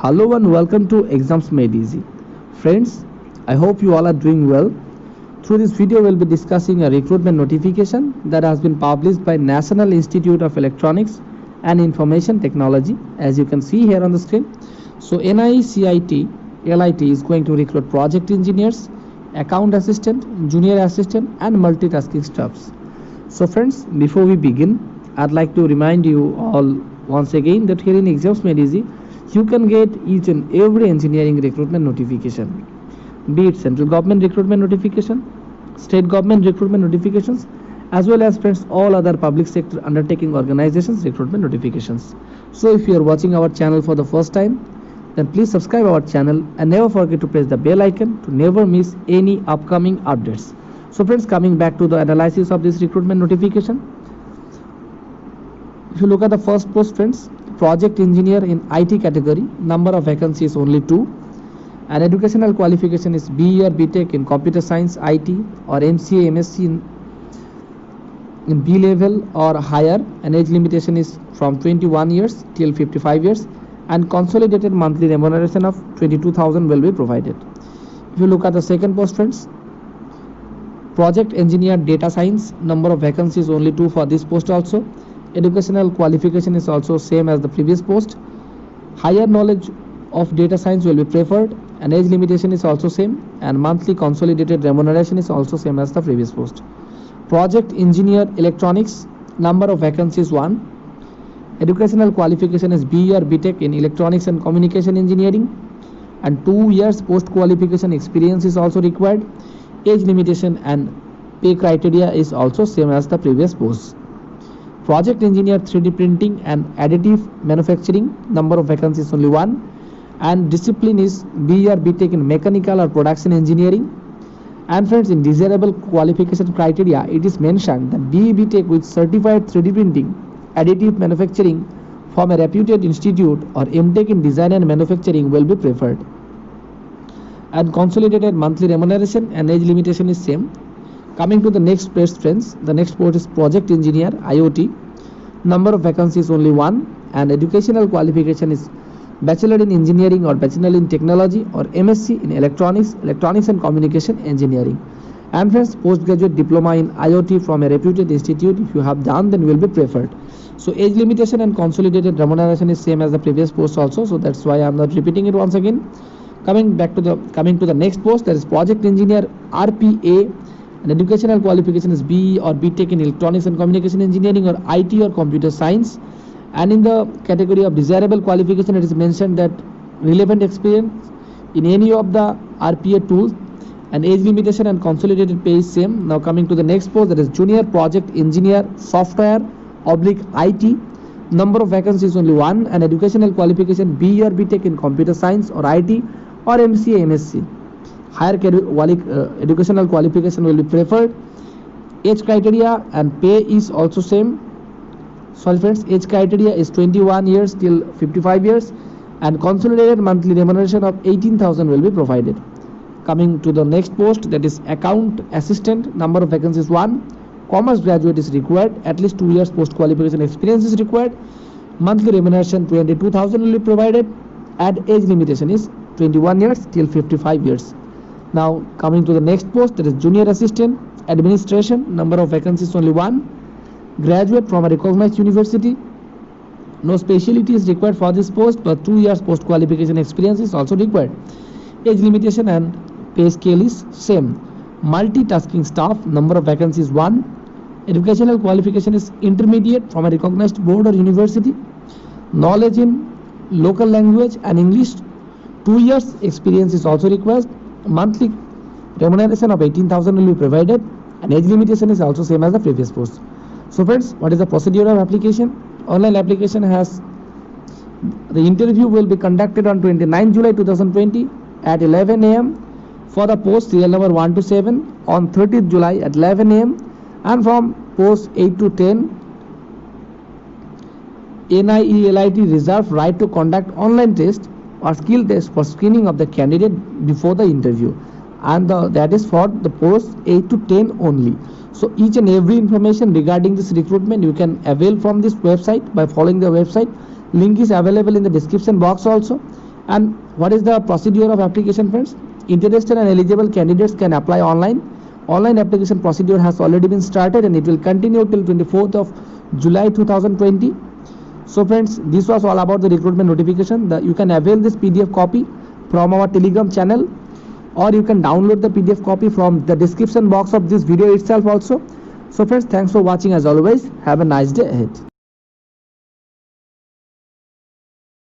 Hello and welcome to Exams Made Easy. Friends, I hope you all are doing well. Through this video, we'll be discussing a recruitment notification that has been published by National Institute of Electronics and Information Technology, as you can see here on the screen. So NICIT LIT is going to recruit project engineers, account assistant, junior assistant and multitasking staffs. So friends, before we begin, I'd like to remind you all once again that here in Exams Made Easy, you can get each and every engineering recruitment notification, be it central government recruitment notification, state government recruitment notifications, as well as friends all other public sector undertaking organizations recruitment notifications. So if you are watching our channel for the first time, then please subscribe our channel and never forget to press the bell icon to never miss any upcoming updates. So friends, coming back to the analysis of this recruitment notification, if you look at the first post, friends, project engineer in IT category, number of vacancies only 2, and educational qualification is BE or BTech in computer science, IT, or MCA, MSc in B level or higher, and age limitation is from 21 years till 55 years, and consolidated monthly remuneration of 22,000 will be provided. If you look at the second post, friends, project engineer data science, number of vacancies only 2 for this post also. Educational qualification is also same as the previous post. Higher knowledge of data science will be preferred, and age limitation is also same, and monthly consolidated remuneration is also same as the previous post. Project engineer electronics, number of vacancies 1. Educational qualification is BE or BTech in electronics and communication engineering, and 2 years post qualification experience is also required. Age limitation and pay criteria is also same as the previous post. Project engineer 3D printing and additive manufacturing, number of vacancies only 1, and discipline is BE or BTech in mechanical or production engineering. And friends, in desirable qualification criteria, it is mentioned that BE BTech with certified 3D printing, additive manufacturing from a reputed institute, or MTech in design and manufacturing will be preferred. And consolidated monthly remuneration and age limitation is same. Coming to the next post, friends, the next post is project engineer IoT, number of vacancies only 1, and educational qualification is bachelor in engineering or bachelor in technology or MSc in electronics and communication engineering. And friends, postgraduate diploma in IoT from a reputed institute, if you have done, then will be preferred. So age limitation and consolidated remuneration is same as the previous post also, so that's why I am not repeating it once again. Coming to the next post, that is project engineer RPA, and educational qualification is BE or BTech in electronics and communication engineering or IT or computer science. And in the category of desirable qualification, it is mentioned that relevant experience in any of the RPA tools, and age limitation and consolidated pay is same. Now coming to the next post, that is junior project engineer software /IT, number of vacancies only 1, and educational qualification BE or BTech in computer science or IT or MCA, MSc. Higher educational qualification will be preferred. Age criteria and pay is also same. Sorry friends, age criteria is 21 years till 55 years, and consolidated monthly remuneration of 18,000 will be provided. Coming to the next post, that is account assistant, number of vacancies 1, commerce graduate is required, at least 2 years post qualification experience is required, monthly remuneration 22,000 will be provided, and age limitation is 21 years till 55 years. Now coming to the next post, that is junior assistant administration, number of vacancies only 1, graduate from a recognized university, no specialty is required for this post, but 2 years post qualification experience is also required. Age limitation and pay scale is same. Multitasking staff, number of vacancies 1, educational qualification is intermediate from a recognized board or university, knowledge in local language and English, 2 years experience is also required. Monthly remuneration of 18,000 will be provided, and age limitation is also same as the previous post. So friends, what is the procedure of application? Online application has, the interview will be conducted on 29 July 2020 at 11 am for the post serial number 1 to 7, on 30th July at 11 am, and from post 8 to 10, NIELIT reserve right to conduct online test or skill test for screening of the candidate before the interview, and that is for the post 8 to 10 only. So each and every information regarding this recruitment you can avail from this website by following the website. Link is available in the description box also. And what is the procedure of application, friends? Interested and eligible candidates can apply online. Online application procedure has already been started and it will continue till 24th of July 2020. So friends, this was all about the recruitment notification. You can avail this PDF copy from our Telegram channel, or you can download the PDF copy from the description box of this video itself also. So friends, thanks for watching as always. Have a nice day ahead.